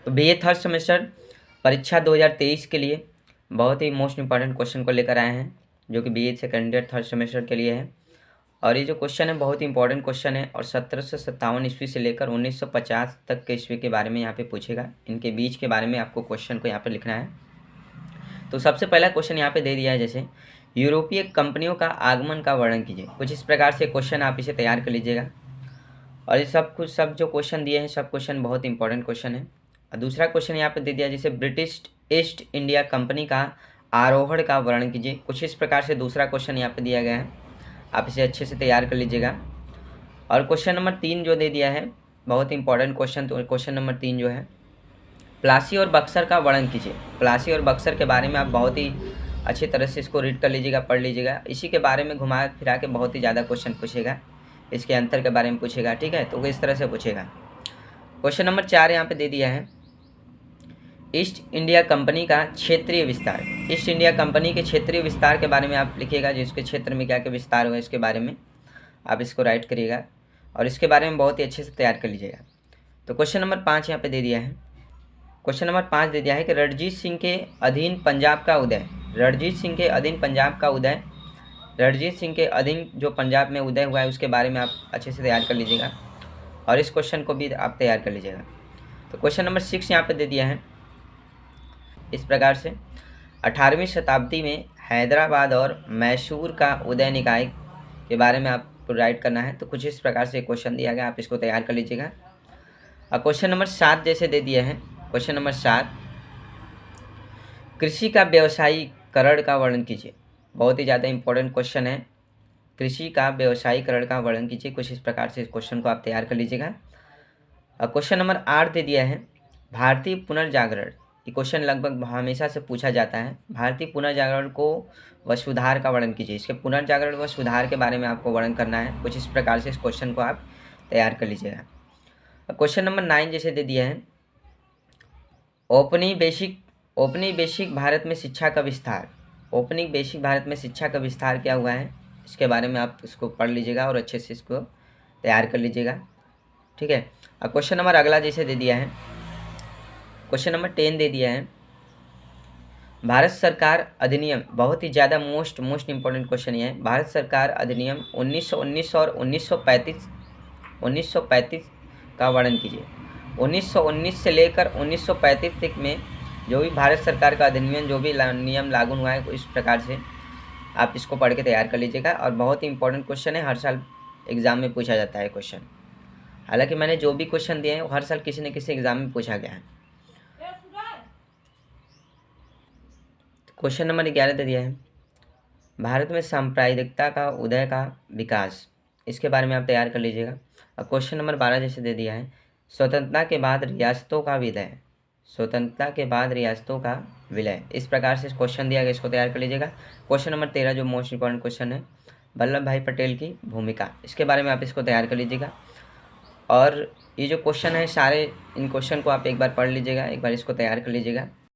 तो BA third semester परीक्षा 2023 के लिए बहुत ही मोस्ट इंपॉर्टेंट क्वेश्चन को लेकर आए हैं, जो कि BA second year third semester के लिए है। और ये जो क्वेश्चन है बहुत ही इंपॉर्टेंट क्वेश्चन है और 1757 ईस्वी से लेकर 1950 तक के ईस्वी के बारे में यहाँ पे पूछेगा। इनके बीच के बारे में आपको क्वेश्चन को यहाँ पे लिखना है। तो सबसे पहला क्वेश्चन यहाँ पे दे दिया है, जैसे यूरोपीय कंपनियों का आगमन का वर्णन कीजिए। कुछ इस प्रकार से क्वेश्चन आप इसे तैयार कर लीजिएगा। और ये सब जो क्वेश्चन दिए हैं सब क्वेश्चन बहुत इंपॉर्टेंट क्वेश्चन है। और दूसरा क्वेश्चन यहाँ पे दे दिया, जैसे ब्रिटिश ईस्ट इंडिया कंपनी का आरोहण का वर्णन कीजिए। कुछ इस प्रकार से दूसरा क्वेश्चन यहाँ पे दिया गया है, आप इसे अच्छे से तैयार कर लीजिएगा। और क्वेश्चन नंबर 3 जो दे दिया है बहुत इंपॉर्टेंट क्वेश्चन, तो क्वेश्चन नंबर 3 जो है प्लासी और बक्सर का वर्णन कीजिए। प्लासी और बक्सर के बारे में आप बहुत ही अच्छी तरह से इसको रीड कर लीजिएगा, पढ़ लीजिएगा। इसी के बारे में घुमा फिरा के बहुत ही ज़्यादा क्वेश्चन पूछेगा, इसके अंतर के बारे में पूछेगा, ठीक है। तो इस तरह से पूछेगा। क्वेश्चन नंबर 4 यहाँ पे दे दिया है, ईस्ट इंडिया कंपनी का क्षेत्रीय विस्तार। ईस्ट इंडिया कंपनी के क्षेत्रीय विस्तार के बारे में आप लिखिएगा, जिसके क्षेत्र में क्या क्या विस्तार हुआ इसके बारे में आप इसको राइट करिएगा और इसके बारे में बहुत ही अच्छे से तैयार कर लीजिएगा। तो क्वेश्चन नंबर 5 यहाँ पे दे दिया है। क्वेश्चन नंबर 5 दे दिया है कि रणजीत सिंह के अधीन पंजाब का उदय। रणजीत सिंह के अधीन पंजाब का उदय, रणजीत सिंह के अधीन जो पंजाब में उदय हुआ है उसके बारे में आप अच्छे से तैयार कर लीजिएगा और इस क्वेश्चन को भी आप तैयार कर लीजिएगा। तो क्वेश्चन नंबर 6 यहाँ पे दे दिया है इस प्रकार से, 18वीं शताब्दी में हैदराबाद और मैसूर का उदय निकाय के बारे में आपको राइट करना है। तो कुछ इस प्रकार से क्वेश्चन दिया गया, आप इसको तैयार कर लीजिएगा। और क्वेश्चन नंबर 7 जैसे दे दिया है, क्वेश्चन नंबर 7, कृषि का व्यवसायीकरण का वर्णन कीजिए। बहुत ही ज़्यादा इंपॉर्टेंट क्वेश्चन है, कृषि का व्यवसायीकरण का वर्णन कीजिए। कुछ इस प्रकार से इस क्वेश्चन को आप तैयार कर लीजिएगा। और क्वेश्चन नंबर 8 दे दिया है, भारतीय पुनर्जागरण। ये क्वेश्चन लगभग हमेशा से पूछा जाता है। भारतीय पुनर्जागरण को व सुधार का वर्णन कीजिए। इसके पुनर्जागरण व सुधार के बारे में आपको वर्णन करना है। कुछ इस प्रकार से इस क्वेश्चन को आप तैयार कर लीजिएगा। क्वेश्चन नंबर 9 जैसे दे दिया है, औपनिवेशिक भारत में शिक्षा का विस्तार। औपनिवेशिक भारत में शिक्षा का विस्तार क्या हुआ है इसके बारे में आप इसको पढ़ लीजिएगा और अच्छे से इसको तैयार कर लीजिएगा, ठीक है। अब क्वेश्चन नंबर अगला जैसे दे दिया है, क्वेश्चन नंबर 10 दे दिया है, भारत सरकार अधिनियम। बहुत ही ज़्यादा मोस्ट इंपॉर्टेंट क्वेश्चन ये है। भारत सरकार अधिनियम 1919 और 1935 का वर्णन कीजिए। 1919 से लेकर 1935 तक में जो भी भारत सरकार का अधिनियम जो भी नियम लागू हुआ है, इस प्रकार से आप इसको पढ़ के तैयार कर लीजिएगा। और बहुत ही इंपॉर्टेंट क्वेश्चन है, हर साल एग्ज़ाम में पूछा जाता है क्वेश्चन। हालांकि मैंने जो भी क्वेश्चन दिए हैं वो हर साल किसी न किसी एग्ज़ाम में पूछा गया है। क्वेश्चन नंबर 11 दे दिया है, भारत में सांप्रदायिकता का उदय का विकास। इसके बारे में आप तैयार कर लीजिएगा। और क्वेश्चन नंबर 12 जैसे दे दिया है, स्वतंत्रता के बाद रियासतों का विलय। स्वतंत्रता के बाद रियासतों का विलय, इस प्रकार से क्वेश्चन दिया गया, इसको तैयार कर लीजिएगा। क्वेश्चन नंबर 13 जो मोस्ट इंपॉर्टेंट क्वेश्चन है, वल्लभ भाई पटेल की भूमिका। इसके बारे में आप इसको तैयार कर लीजिएगा। और ये जो क्वेश्चन है सारे इन क्वेश्चन को आप एक बार पढ़ लीजिएगा, एक बार इसको तैयार कर लीजिएगा।